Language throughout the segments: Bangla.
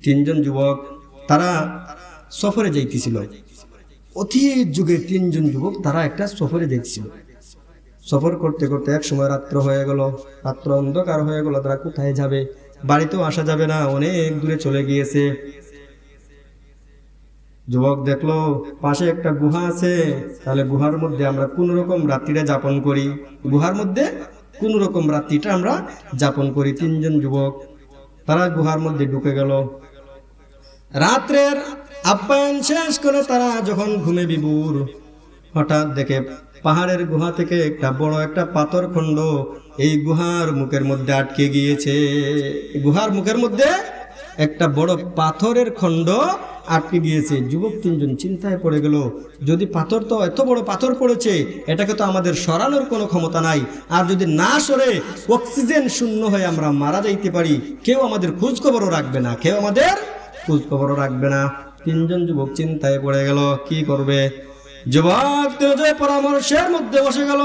তিনজন যুবক তারা সফরে যাইতেছিল। অতীত যুগে তিনজন যুবক তারা একটা সফরে যাইতেছিল। সফর করতে করতে এক সময় রাত্র হয়ে গেল, রাত্র অন্ধকার হয়ে গেল। তারা কোথায় যাবে? বাড়িতেও আসা যাবে না, অনেক দূরে চলে গিয়েছে। যুবক দেখলো পাশে একটা গুহা আছে, তাহলে গুহার মধ্যে আমরা কোন রকম রাত্রিটা যাপন করি, গুহার মধ্যে কোন রকম রাত্রিটা আমরা যাপন করি। তিনজন যুবক তারা গুহার মধ্যে ঢুকে গেল। রাত্রের আপ্যায়ন শেষ করে তারা যখন ঘুমে বিভোর, হঠাৎ দেখে পাহাড়ের গুহা থেকে একটা বড় একটা পাথর খণ্ড এই গুহার মুখের মধ্যে আটকে গিয়েছে। গুহার মুখের মধ্যে একটা বড় পাথরের খণ্ড আটকে গিয়েছে। যুবক তিনজন চিন্তায় পড়ে গেল, যদি পাথর, তো এত বড় পাথর পড়েছে, এটাকে তো আমাদের সরানোর কোনো ক্ষমতা নাই। আর যদি না সরে অক্সিজেন শূন্য হয়ে আমরা মারা যাইতে পারি, কেউ আমাদের খোঁজ খবরও রাখবে না, কেউ আমাদের খোঁজ খবরও রাখবে না। তিনজন যুবক চিন্তায় পড়ে গেল, কি করবে? যুবক তিনজন পরামর্শের মধ্যে বসে গেল।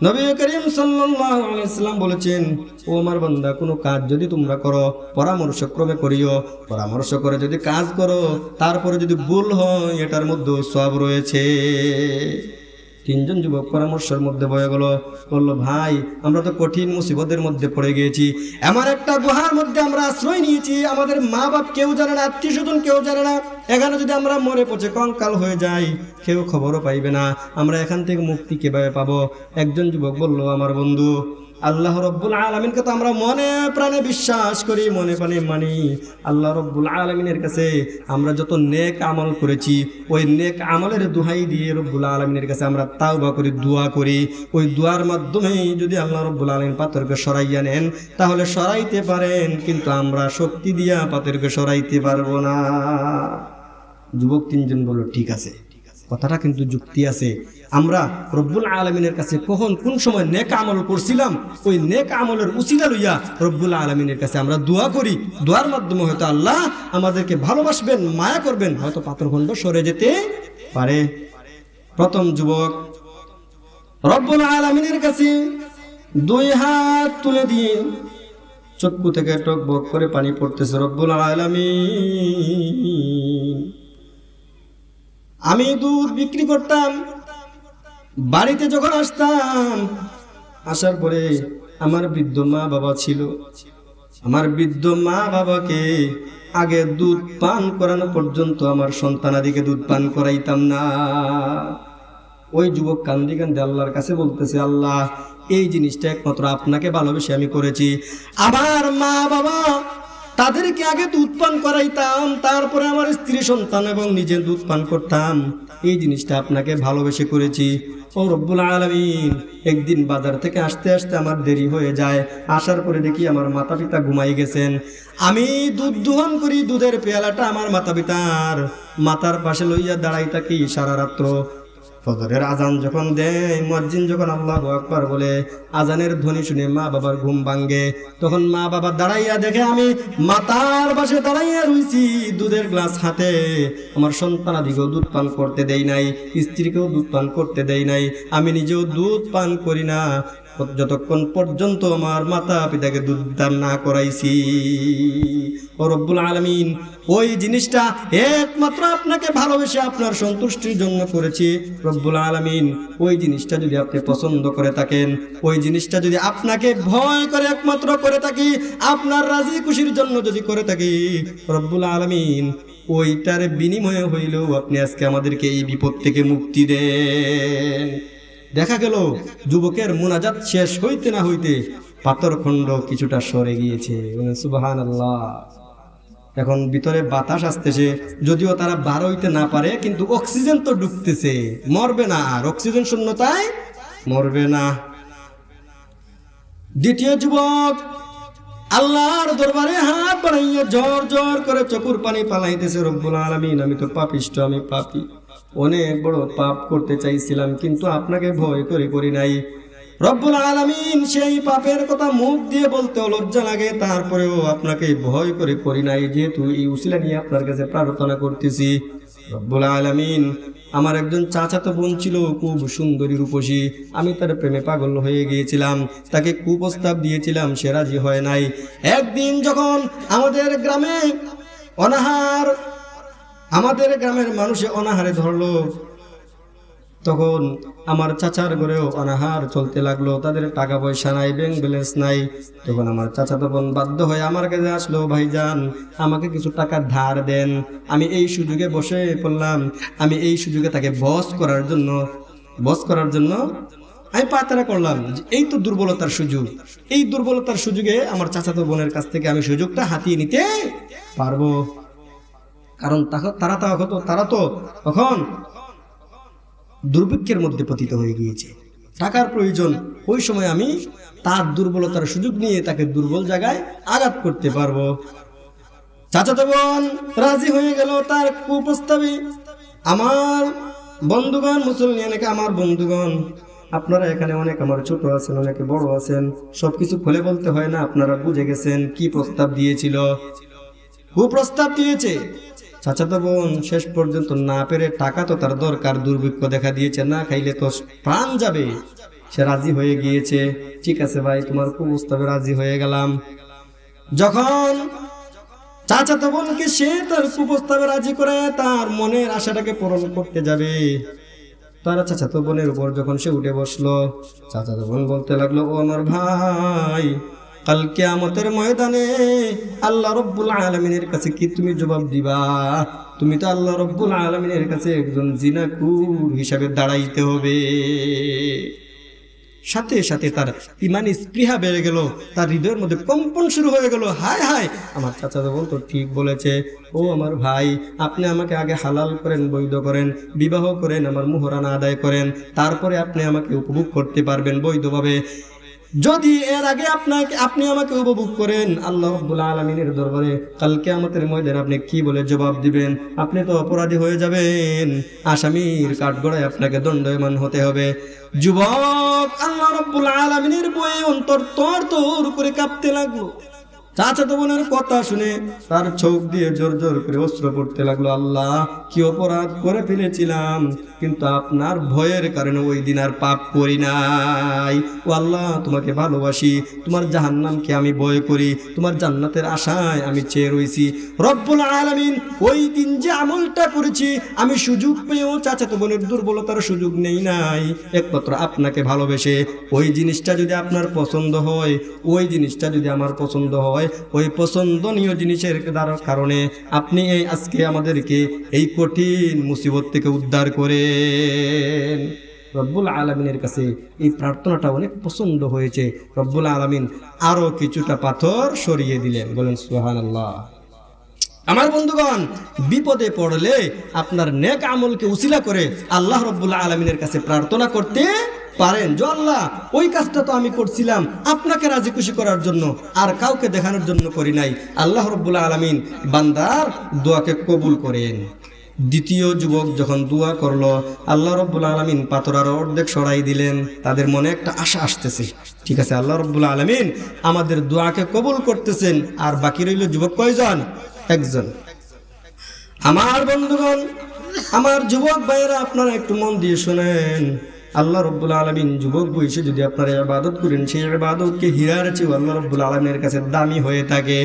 নবী করিম সাল্লাল্লাহু আলাইহি ওয়াসাল্লাম বলেছেন, ও আমার বান্দা, কোনো কাজ যদি তোমরা করো পরামর্শক্রমে করিও। পরামর্শ করে যদি কাজ করো, তারপরে যদি ভুল হয়, এটার মধ্যে সওয়াব রয়েছে। তিনজন যুবক পরামর্শের মধ্যে বয়ে গেল, বললো, ভাই, আমরা তো কঠিন মুসিবতের মধ্যে পড়ে গিয়েছি। এমন একটা গুহার মধ্যে আমরা আশ্রয় নিয়েছি, আমাদের মা বাপ কেউ জানে না, আত্মীয় স্বজন কেউ জানে না। এখানে যদি আমরা মরে পচে কঙ্কাল হয়ে যাই, কেউ খবরও পাইবে না। আমরা এখান থেকে মুক্তি কিভাবে পাবো? একজন যুবক বলল, আমার বন্ধু, আল্লাহ রব্বুল আলামিনকে তো আমরা মনে প্রাণে বিশ্বাস করি, মনে প্রাণে মানি। আল্লাহ রব্বুল আলামিনের কাছে আমরা যত নেক আমল করেছি, ওই নেক আমলের দোহাই দিয়ে রব্বুল আলামিনের কাছে আমরা তাওবা করি, দোয়া করি। ওই দোয়ার মাধ্যমে যদি আল্লাহ রব্বুল আলামিন পাথরকে সরাইয়া নেন, তাহলে সরাইতে পারেন, কিন্তু আমরা শক্তি দিয়া পাথরকে সরাইতে পারবো না। যুবক তিনজন বলল, ঠিক আছে, কথাটা কিন্তু যুক্তি আছে। আমরা রব্বুল আলামিনের কাছে কখন কোন সময় নেক আমল করছিলাম, ওই নেক আমলের উসিলা লইয়া রব্বুল আলামিনের কাছে আমরা দোয়া করি। দোয়ার মাধ্যমে হয়তো আল্লাহ আমাদেরকে ভালোবাসবেন, মায়া করবেন, হয়তো পাথরখণ্ড সরে যেতে পারে। প্রথম যুবক রব্বুল আলামিনের কাছে দুই হাত তুলে দিয়ে চক্ষু থেকে টকবক করে পানি পড়তেছে। রব্বুল আলামিন, আমি দুধ বিক্রি করতাম, বাড়িতে যখন আসতাম, আসার পরে আমার বৃদ্ধ মা বাবা ছিল। আমার বৃদ্ধ মা বাবাকে আগে দুধ পান করানো পর্যন্ত আমার সন্তানাদিকে দুধ পান করাইতাম না। ওই যুবক কান্দি কান্দি আল্লাহর কাছে বলতেছে, আল্লাহ, এই জিনিসটা একমাত্র আপনাকে ভালোবেসে আমি করেছি। আমার মা বাবা তাদেরকে আগে দুধ পান করাইতাম, তারপরে আমার স্ত্রী সন্তান এবং নিজে দুধ পান করতাম। এই জিনিসটা আপনাকে ভালোবেসে করেছি। ও রব্বুল আলামিন, একদিন বাজার থেকে আসতে আসতে আমার দেরি হয়ে যায়। আসার পরে দেখি আমার মাতা পিতা ঘুমাই গেছেন। আমি দুধ দোহন করি, দুধের পেয়ালাটা আমার মাতা পিতার মাথার পাশে লইয়া দাঁড়াই থাকি সারা রাত্র। ফজরের আজান যখন দেয়, মুয়াজ্জিন যখন আল্লাহু আকবার বলে, আজানের ধ্বনি শুনে মা বাবার ঘুম ভাঙ্গে। তখন মা বাবা দাঁড়াইয়া দেখে আমি মাতার পাশে দাঁড়াইয়া রইছি, দুধের গ্লাস হাতে। আমার সন্তানাদিকেও দুধ পান করতে দেই নাই, স্ত্রীকেও দুধ পান করতে দেই নাই, আমি নিজেও দুধ পান করি না, যতক্ষণ পর্যন্ত আমার মাতা পিতাকে দুধ দান না করাইছি। ও রব্বুল আলামিন, ওই জিনিসটা একমাত্র আপনাকে ভালোবেসে আপনার সন্তুষ্টির জন্য করেছি। রব্বুল আলামিন, ওই জিনিসটা যদি আপনি পছন্দ করে থাকেন, ওই জিনিসটা যদি আপনাকে ভয় করে একমাত্র করে থাকি, আপনার রাজি খুশির জন্য যদি করে থাকি, রব্বুল আলামিন, ওইটার বিনিময়ে হইলেও আপনি আজকে আমাদেরকে এই বিপদ থেকে মুক্তি দেন। দেখা গেল যুবকের মুনাজাত শেষ হইতে না হইতে পাথরখণ্ড কিছুটা সরে গিয়েছে। সুবহানাল্লাহ। এখন ভিতরে বাতাস আসতেছে, যদিও তারা বার হইতে না পারে, কিন্তু অক্সিজেন তো ঢুকতেছে, মরবে না, আর অক্সিজেন শূন্যতায় মরবে না। দ্বিতীয় যুবক আল্লাহর দরবারে হাত বাড়াইয়া জোর জোর করে চকুর পানি পালাইতেছে। রব্বুল আলামিন, আমি তো পাপিষ্ঠ, আমি পাপী, অনেক বড় পাপ করতে চাইছিলাম, কিন্তু আপনাকে ভয় করে করি নাই। রব্বুল আলামিন, সেই পাপের কথা মুখ দিয়ে বলতে লজ্জা লাগে, তারপরেও আপনাকে ভয় করে করি নাই, যেহেতু এই উসিলা নিয়ে আপনার কাছে প্রার্থনা করতেছি। রব্বুল আলামিন, আমার একজন চাচাতো বোন ছিল, খুব সুন্দরী রূপসী, আমি তার প্রেমে পাগল হয়ে গিয়েছিলাম, তাকে কুপ্রস্তাব দিয়েছিলাম, সে রাজি হয় নাই। একদিন যখন আমাদের গ্রামে অনাহার, আমাদের গ্রামের মানুষে অনাহারে ধরলো। তখন আমার চাচার ঘরেও অনাহার চলতে লাগলো, তাদের টাকা পয়সা নাই, ব্যাংক ব্যালেন্স নাই। তখন আমার চাচাতো বোন বাধ্য হয়ে আমার কাছে আসলো, ভাইজান আমাকে কিছু টাকা ধার দেন। আমি এই সুযোগে বসে পড়লাম, আমি এই সুযোগে তাকে বস করার জন্য আমি পায়তারা করলাম যে এই তো দুর্বলতার সুযোগ, এই দুর্বলতার সুযোগে আমার চাচাতো বোনের কাছ থেকে আমি সুযোগটা হাতিয়ে নিতে পারবো। কারণ তারা তো তখন দুর্ভিক্ষের মধ্যে পতিত হয়ে গিয়েছে, টাকার প্রয়োজন। ওই সময় আমি তার দুর্বলতার সুযোগ নিয়ে তাকে দুর্বল জায়গায় আঘাত করতে পারবো। চাচাতো বোন রাজি হয়ে গেল তার কুপ্রস্তাবে। আমার বন্ধুগণ, মুসলমানকে আমার বন্ধুগণ, আপনারা এখানে অনেক আমার ছোট আছেন, অনেকে বড় আছেন, সবকিছু খুলে বলতে হয় না, আপনারা বুঝে গেছেন কি প্রস্তাব দিয়েছিল। কুপ্রস্তাব দিয়েছে। চাচাতো বোন শেষ পর্যন্ত না পেরে, টাকা তো তার দরকার, দুর্ভিক্ষ দেখা দিয়েছে, না খাইলে তো প্রাণ যাবে, সে রাজি হয়ে গিয়েছে। ঠিক আছে ভাই, তোমার কুপ্রস্তাবে রাজি হয়ে গেলাম। যখন চাচাতো বোনকে সে তার কুপ্রস্তাবে রাজি করে তার মনের আশাটাকে পূরণ করতে যাবে, তার চাচাতো বোনের উপর যখন সে উঠে বসলো, চাচাতো বোন বলতে লাগলো, ও আমার ভাই, কাল কিয়ামতের ময়দানে আল্লাহ রব্বুল আলামিনের কাছে কি তুমি জবাব দিবা? তুমি তো আল্লাহ রব্বুল আলামিনের কাছে একজন জিনাকুর হিসাবে দাঁড়াইতে হবে। সাথে সাথে তার ইমানি স্পৃহা বেড়ে গেল, তার হৃদয়ের মধ্যে কম্পন শুরু হয়ে গেল। হায় হায়, আমার চাচাতো বোন তো ঠিক বলেছে। ও আমার ভাই, আপনি আমাকে আগে হালাল করেন, বৈধ করেন, বিবাহ করেন, আমার মুহরানা আদায় করেন, তারপরে আপনি আমাকে উপভোগ করতে পারবেন বৈধভাবে। যদি এর আগে আপনি আমাকে উপভোগ করেন, আল্লাহ রাব্বুল আলামিনের দরবারে কাল কিয়ামতের ময়দানে আপনি কি বলে জবাব দিবেন? আপনি তো অপরাধী হয়ে যাবেন, আসামির কাঠগড়ায় আপনাকে দণ্ডায়মান হতে হবে। যুবক আল্লাহ রাব্বুল আলামিনের ভয়ে অন্তর তর করে কাঁপতে লাগলো। চাচাতো বোনের কথা শুনে তার চোখ দিয়ে জোর জোর করে অশ্রু পড়তে লাগলো। আল্লাহ, কি অপরাধ করে ফেলেছিলাম, কিন্তু আপনার ভয়ের কারণে ওই দিন আর পাপ করি নাই। ও আল্লাহ, তোমাকে ভালোবাসি, তোমার জাহান্নামকে আমি ভয় করি, তোমার জান্নাতের আশায় আমি চেয়ে রয়েছি। রব্বুল আলামিন, ওই দিন যে আমলটা করেছি আমি সুযোগ পেয়েও চাচাতো বোনের দুর্বলতার সুযোগ নেই নাই, একমাত্র আপনাকে ভালোবেসে। ওই জিনিসটা যদি আপনার পছন্দ হয়, ওই জিনিসটা যদি আমার পছন্দ হয়, ওই পছন্দনীয় জিনিসের কারণে আপনি এই আজকে আমাদেরকে এই কঠিন মুসিবত থেকে উদ্ধার করেন। রব্বুল আলামিনের কাছে এই প্রার্থনাটা অনেক পছন্দ হয়েছে। রব্বুল আলামিন আরো কিছুটা পাথর সরিয়ে দিলেন। বলেন সুবহানাল্লাহ। আমার বন্ধুগণ, বিপদে পড়লে আপনার নেক আমলকে উসিলা করে আল্লাহ রব্বুল আলামিনের কাছে প্রার্থনা করতে পারেন যে আল্লাহ, ওই কাজটা তো আমি করছিলাম আপনাকে রাজি খুশি করার জন্য, আর কাউকে দেখানোর জন্য করি নাই। আল্লাহ রব্বুল আলামিন বান্দার দোয়াকে কবুল করেন। দ্বিতীয় যুবক যখন দোয়া করলো, আল্লাহ রব্বুল আলামিন পাথর আরো অর্ধেক সরাই দিলেন। তাদের মনে একটা আশা আসতেছে, ঠিক আছে আল্লাহ রব্বুল আলামিন আমাদের দোয়াকে কবুল করতেছেন। আর বাকি রইল যুবক কয়জন? একজন। আমার বন্ধুগণ, আমার যুবক ভাইয়েরা, আপনারা একটু মন দিয়ে শুনেন। আল্লাহ রব্বুল আলামিন যুবক বয়সে যদি আপনারা ইবাদত করেন, সেই ইবাদতকে হীরার চেয়ে আল্লাহ রব্বুল আলামিনের কাছে দামি হয়ে থাকে।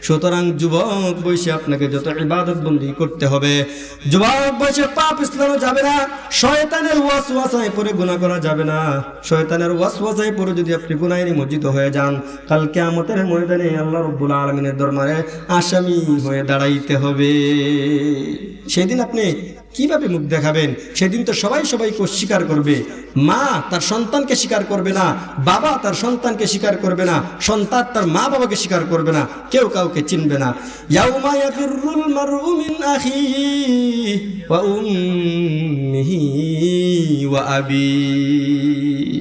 সুতরাং যুবক বয়সে আপনাকে যত ইবাদত বন্দি করতে হবে, যুবক বয়সে পাপ ইসলানো যাবে না, শয়তানের ওয়াসওয়াসায় পড়ে গুনাহ করা যাবে না। শয়তানের ওয়াসওয়াসায় পড়ে যদি আপনি গুনাহে নিমজ্জিত হয়ে যান, কাল কিয়ামতের ময়দানে আল্লাহ রব্বুল আলামিনের দরবারে আসামি হয়ে দাঁড়াইতে হবে। সেদিন আপনি কিভাবে মুখ দেখাবেন? সেদিন তো সবাইকে স্বীকার করবে। মা তার সন্তানকে স্বীকার করবে না, বাবা তার সন্তানকে স্বীকার করবে না, সন্তান তার মা বাবাকে স্বীকার করবে না, কেউ কাউকে চিনবে না। ইয়াউমা ইয়াফিরুল মারউ মিন আখিহি ওয়া উম্মিহি ওয়া আবিহি।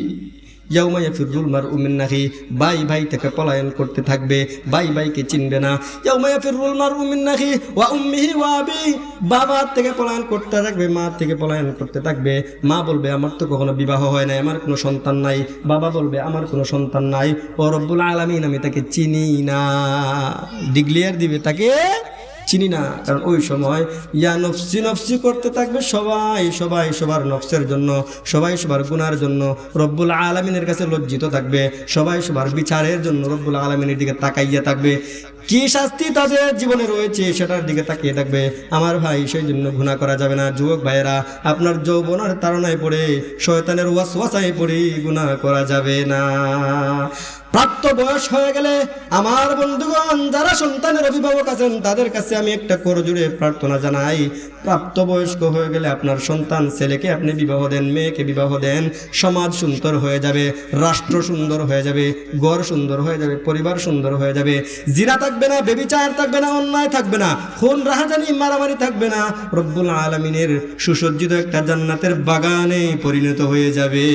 ইয়াউমা ইয়াফিরুল মারউ মিন আখিহি, ভাই ভাই থেকে পলায়ন করতে থাকবে, ভাই ভাইকে চিনবে না। ইয়াউমা ইয়াফিরুল মারউ মিন আখিহি ওয়া উম্মিহি ওয়া আবিহি, বাবা থেকে পলায়ন করতে থাকবে, মা থেকে পলায়ন করতে থাকবে। মা বলবে আমার তো কখনো বিবাহ হয় নাই, আমার কোনো সন্তান নাই। বাবা বলবে আমার কোনো সন্তান নাই। ও রব্বুল আলামিন, আমি তাকে চিনি না। ডিক্লেয়ার দিবে তাকে চিনি না। কারণ ওই সময় ইয়া নফসি নফসি করতে থাকবে সবাই সবার নফসের জন্য, সবাই সবার গুনার জন্য রব্বুল আলামিনের কাছে লজ্জিত থাকবে, সবাই সবার বিচারের জন্য রব্বুল আলামিনের দিকে তাকাইয়া থাকবে। কি শাস্তি তাদের জীবনে রয়েছে সেটার দিকে তাকিয়ে থাকবে। আমার ভাই, সেই জন্য গুনাহ করা যাবে না। যুবক ভাইয়েরা, আপনার যৌবনের তাড়নায় পড়ে, শয়তানের ওয়াসওয়াসায় পড়ে গুনাহ করা যাবে না। প্রাপ্ত বয়স হয়ে গেলে আমার বন্ধুগণ, যারা সন্তানের অভিভাবক আছেন, তাদের কাছে আমি একটা করজোড়ে প্রার্থনা জানাই, প্রাপ্তবয়স্ক হয়ে গেলে আপনার সন্তান ছেলেকে আপনি বিবাহ দেন, মেয়েকে বিবাহ দেন। সমাজ সুন্দর হয়ে যাবে, রাষ্ট্র সুন্দর হয়ে যাবে, ঘর সুন্দর হয়ে যাবে, পরিবার সুন্দর হয়ে যাবে। জিনা থাকবে না, ব্যভিচার থাকবে না, অন্যায় থাকবে না, খুন রাহাজানি মারামারি থাকবে না। রব্বুল আলামিনের সুসজ্জিত একটা জান্নাতের বাগানে পরিণত হয়ে যাবে।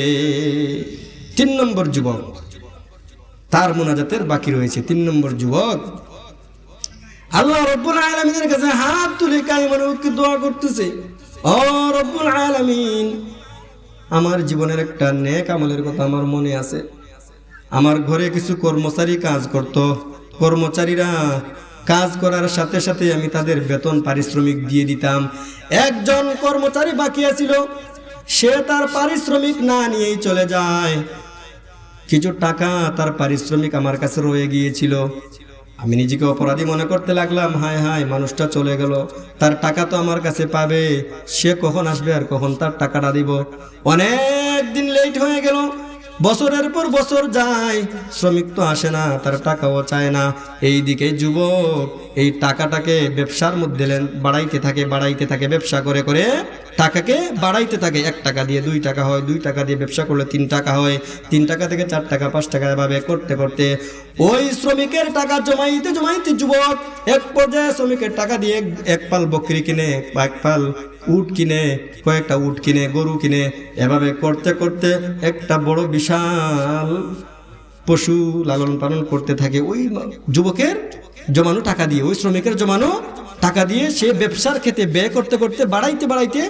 3 নম্বর যুবক, তার মুনাজাতের বাকি রয়েছে। 3 নম্বর যুবক আল্লাহ রব্বুল আলামিনের কাছে হাত তুলে কায়মানুকে দোয়া করতেছে, ও রব্বুল আলামিন, আমার জীবনের একটা নেক আমলের কথা আমার মনে আছে। আমার ঘরে কিছু কর্মচারী কাজ করত। কর্মচারীরা কাজ করার সাথে সাথে আমি তাদের বেতন পারিশ্রমিক দিয়ে দিতাম। একজন কর্মচারী বাকি ছিল, সে তার পারিশ্রমিক না নিয়েই চলে যায়। কিছু টাকা তার পারিশ্রমিক আমার কাছে রয়ে গিয়েছিল। আমি নিজেকে অপরাধী মনে করতে লাগলাম, হায় হায়, মানুষটা চলে গেল, তার টাকা তো আমার কাছে পাবে, সে কখন আসবে আর কখন তার টাকাটা দিব। অনেক দিন লেট হয়ে গেল, বছরের পর বছর যায়, শ্রমিক তো আসে না, তার টাকাও চায় না। এইদিকে যুবক এই টাকাটাকে ব্যবসার মধ্যে বাড়াইতে থাকে, ব্যবসা করে করে টাকাকে বাড়াইতে থাকে। 1 টাকা দিয়ে 2 টাকা হয়, 2 টাকা দিয়ে ব্যবসা করলে 3 টাকা হয়, 3 টাকা থেকে 4 টাকা 5 টাকা, এভাবে করতে করতে ওই শ্রমিকের টাকা জমাইতে যুবক এক পর্যায়ে শ্রমিকের টাকা দিয়ে 1 পাল বকরি কিনে, 1 পাল উট কিনে, কয়েকটা উট কিনে, গরু কিনে, এভাবে করতে করতে একটা বড় বিশাল পশু লালন পালন করতে থাকে। ওই যুবকের জমানো টাকা দিয়ে, ওই শ্রমিকের জমানো টাকা দিয়ে সে ব্যবসার ক্ষেত্রে ব্যয় করতে করতে বাড়াইতে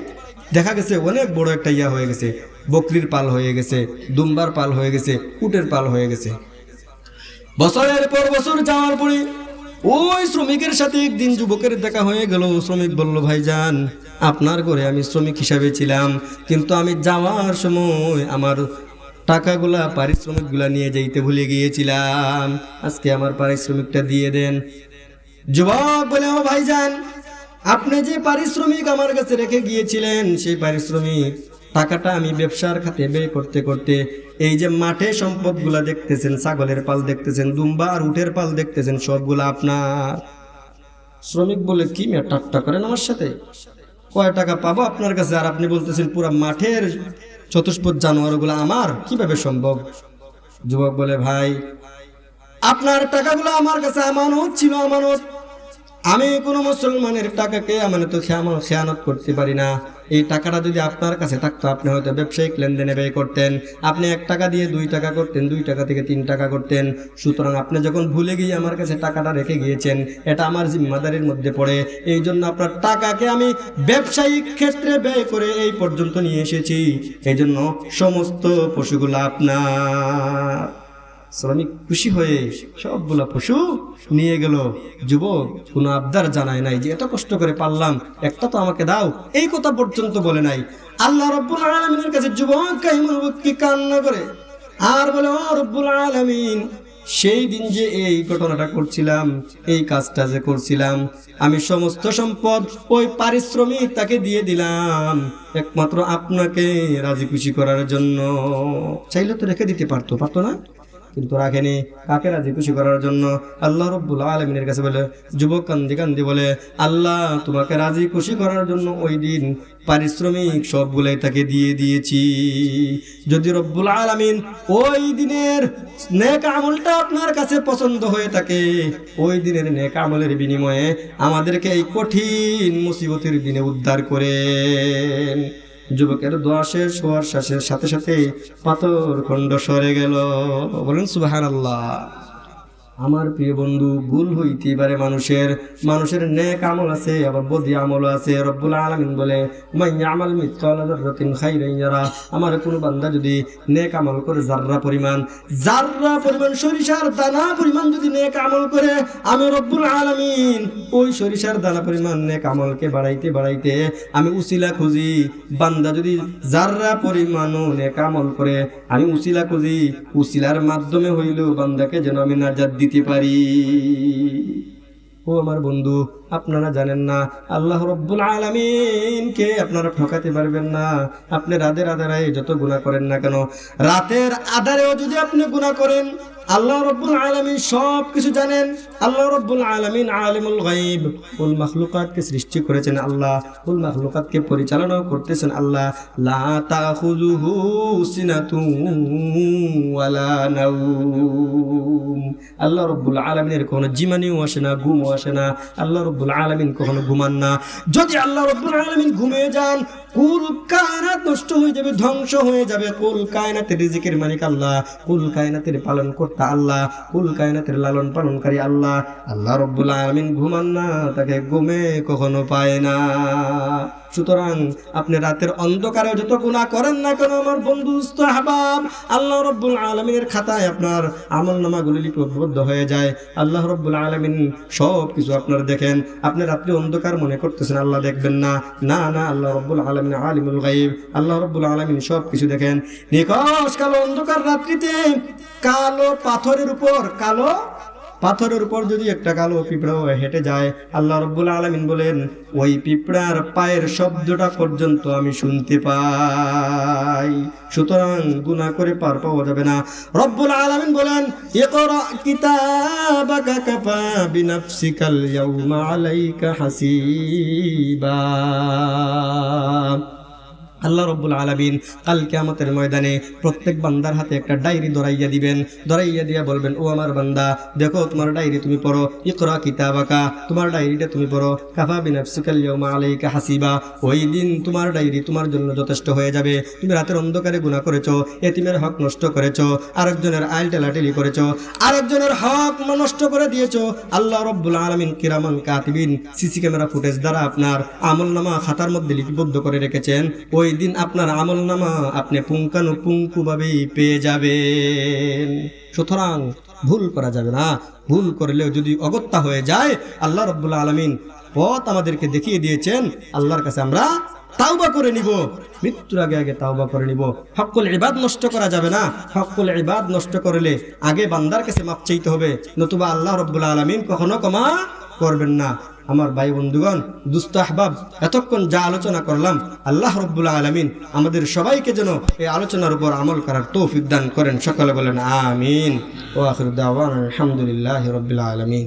দেখা গেছে অনেক বড় একটা হয়ে গেছে। বকরির পাল হয়ে গেছে, দুম্বার পাল হয়ে গেছে, উটের পাল হয়ে গেছে। বছরের পর বছর যাওয়ার পরে ওই শ্রমিকের সাথে একদিন যুবকের দেখা হয়ে গেল। শ্রমিক বলল, ভাইজান, আপনার ঘরে আমি শ্রমিক হিসাবে ছিলাম, কিন্তু আমি যাওয়ার সময় আমার টাকাগুলা, পারিশ্রমিকগুলা নিয়ে যাইতে ভুলে গিয়েছিলাম, আজকে আমার পারিশ্রমিকটা দিয়ে দেন। যুবক বলে, ও ভাইজান, আপনি যে পারিশ্রমিক আমার কাছে রেখে গিয়েছিলেন, সেই পারিশ্রমিক টাকাটা আমি ব্যবসার খাতে ব্যয় করতে করতে এই যে মাঠে সম্পদগুলা দেখতেছেন, ছাগলের পাল দেখতেছেন, দুম্বা আর উটের পাল দেখতেছেন, সবগুলা আপনার। শ্রমিক বলে, কি মেয়ে ঠাট্টা করেন আমার সাথে? কয় টাকা পাবো আপনার কাছে, আর আপনি বলতেছেন পুরা মাঠের চতুষ্পদ জানোয়ারগুলো আমার, কিভাবে সম্ভব? যুবক বলে, ভাই, আপনার টাকাগুলো আমার কাছে আমানত ছিল, আমানত। আমি কোনো মুসলমানের টাকাকে আমানত খেয়ানত করতে পারি না। এই টাকাটা যদি আপনার কাছে থাকতো, আপনি হয়তো ব্যবসায়িক লেনদেনে ব্যয় করতেন। আপনি 1 টাকা দিয়ে 2 টাকা করতেন, 2 টাকা থেকে 3 টাকা করতেন। সুতরাং আপনি যখন ভুলে গিয়ে আমার কাছে টাকাটা রেখে গিয়েছেন, এটা আমার জিম্মাদারির মধ্যে পড়ে। এই জন্য আপনার টাকাকে আমি ব্যবসায়িক ক্ষেত্রে ব্যয় করে এই পর্যন্ত নিয়ে এসেছি। এই জন্য সমস্ত পশুগুলো আপনার। শ্রমিক খুশি হয়ে সবগুলা পশু নিয়ে গেল। যুবক কোনো আবদার জানায় নাই যে এত কষ্ট করে পারলাম, একটা তো আমাকে দাও, এই কথা পর্যন্ত বলে নাই। আল্লাহ রব্বুল আলামিনের কাছে যুবক কাইমুরকি কান্না করে আর বলে, ও রব্বুল আলামিন, সেই দিন যে এই ঘটনাটা করছিলাম, এই কাজটা যে করছিলাম, আমি সমস্ত সম্পদ ওই পারিশ্রমিক তাকে দিয়ে দিলাম একমাত্র আপনাকে রাজি খুশি করার জন্য। চাইলে তো রেখে দিতে পারতো না, কিন্তু রাখেনি। কাকে রাজি খুশি করার জন্য? আল্লাহ রব্বুল আলামিনের কাছে বলে, যুবক কান্দি বলে, আল্লাহ, তোমাকে রাজি খুশি করার জন্য ওই দিন পারিশ্রমিক সবগুলাই তাকে দিয়ে দিয়েছি। যদি রব্বুল আলামিন ওই দিনের নেক আমলটা আপনার কাছে পছন্দ হয়ে থাকে, ওই দিনের নেক আমলের বিনিময়ে আমাদেরকে এই কঠিন মুসিবতের দিনে উদ্ধার করেন। যুবকের দোয়া শেষ হওয়ার সাথে সাথে পাথর খণ্ড সরে গেল। বলেন সুবহানাল্লাহ। আমার প্রিয় বন্ধু, ভুল হইতেই পারে মানুষের নেক আমল আছে, আবার বদি আমল আছে। রব্বুল আলামিন বলে, মান ইয়ামাল মিসকালা যাররাতিন খাইরান ইয়ারা। আমার কোন বান্দা যদি নেক আমল করে জাররা পরিমাণ সরিষার দানা পরিমাণ যদি নেক আমল করে, আমি রব্বুল আলামিন ওই সরিষার দানা পরিমাণ নেক আমলকে বাড়াইতে আমি উসিলা খুঁজি। বান্দা যদি জাররা পরিমাণও নেক আমল করে, আমি উসিলা খুঁজি, উসিলার মাধ্যমে হইলেও বান্দাকে যেন আমি নাজাত দিতে পারি। ও আমার বন্ধু, আপনারা জানেন না আল্লাহ রব্বুল আলামিনকে আপনারা ঠকাতে পারবেন না। আপনি রাতের আধারে যত গুনাহ করেন না কেন, রাতের আধারেও যদি আপনি গুনাহ করেন, আল্লাহ রব্বুল আলামিন সব কিছু জানেন। আল্লাহ রব্বুল আলামিন আলিমুল গায়ব, কুল মাখলুকাতকে সৃষ্টি করেছেন আল্লাহ, কুল মাখলুকাতকে পরিচালনাও করতেছেন আল্লাহ। লা তাখুযুহু সিনাতুন ওয়ালা নাওম। আল্লাহ রব্বুল আলামিনের কোনো জিমানিও আসে না, ঘুমও আসে না। আল্লাহ রব্বুল আলামিন কখনো ঘুমান না। যদি আল্লাহ রব্বুল আলামিন ঘুমিয়ে যান, কুল কায়নাত নষ্ট হয়ে যাবে, ধ্বংস হয়ে যাবে। কুল কায়নাতের রিজিকের মালিক আল্লাহ, কুল কায়নাতের পালন কর্তা আল্লাহ, কুল কায়নাতের লালন পালনকারী আল্লাহ। আল্লাহ রব্বুল আলামিন ঘুমান না, তাকে ঘুমে কখনো পায় না। সুতরাং আপনি রাতের অন্ধকারে যত গুনাহ করেন না কেন আমার বন্ধু আহবাব, আল্লাহ রব্বুল আলামিনের খাতায় আপনার আমলনামাগুলি লিপিবদ্ধ হয়ে যায়। আল্লাহ রব্বুল আলামিন সব কিছু আপনার দেখেন। আপনি রাত্রে অন্ধকার মনে করতেছেন আল্লাহ দেখবেন না, না না, আল্লাহ রব্বুল আলামিন আলিমুল গায়ব, আল্লাহ রব্বুল আলামিন সব কিছু দেখেন। নিকষ কালো অন্ধকার রাত্রিতে কালো পাথরের উপর যদি একটা কালো পিঁপড়া হেঁটে যায়, আল্লাহ রব্বুল আলামিন বলেন ওই পিঁপড়ার পায়ের শব্দটা পর্যন্ত আমি শুনতে পাই। সুতরাং গুনাহ করে পার পাওয়া যাবে না। রব্বুল আলামিন বলেন ইকরা কিতাবাকা কাফা বিনাফসিকাল ইয়াউমা আলাইকা হাসিবা। আল্লাহ রব্বুল আলামিন কাল কিয়ামতের ময়দানে প্রত্যেক বান্দার হাতে একটা ডায়েরি ধরাইয়া দিবেন। ধরাইয়া দিয়া বলবেন, ও আমার বান্দা, দেখো তোমার ডায়েরি তুমি পড়ো। ইকরা কিতাবাকা, তোমার ডায়েরিটা তুমি পড়ো। কাফা বিনাফসিকাল ইয়াউমা আলাইকা হাসিবা। ওই দিন তোমার ডায়েরি তোমার জন্য যথেষ্ট হয়ে যাবে। তুমি রাতের অন্ধকারে গুনাহ করেছো, এতিমের হক নষ্ট করেছো, আরেকজনের আইল টেলাটেলি করেছো, আরেকজনের হক নষ্ট করে দিয়েছো। আল্লাহ রব্বুল আলামিন কিরামান কাতিবিন সিসি ক্যামেরা ফুটেজ দ্বারা আপনার আমলনামা খাতার মধ্যে লিপিবদ্ধ করে রেখেছেন। ওই দিন আপনার আমলনামা আপনি পুঙ্খানুপুঙ্খভাবে পেয়ে যাবেন। সুতরাং ভুল করা যাবে না। ভুল করলেও যদি অগত্যা হয়ে যায়, আল্লাহ রব্বুল আলামিন পথ আমাদেরকে দেখিয়ে দিয়েছেন। আল্লাহর কাছে আমরা তাওবা করে নিব, মৃত্যুর আগে আগে তাওবা করে নিব। হকুল ইবাদ নষ্ট করা যাবে না। হকুল ইবাদ নষ্ট করলে আগে বান্দার কাছে মাপ চাইতে হবে, নতুবা আল্লাহ রব্বুল আলামিন কখনো ক্ষমা করবেন না। আমার ভাই বন্ধুগণ, দুস্থ আহবাব, এতক্ষণ যা আলোচনা করলাম, আল্লাহ রব্বুল আলামিন আমাদের সবাইকে যেন এই আলোচনার উপর আমল করার তৌফিক দান করেন। সকলে বলেন আমিন। ওয়া আখিরু দাওয়ানা আলহামদুলিল্লাহি রাব্বিল আলামিন।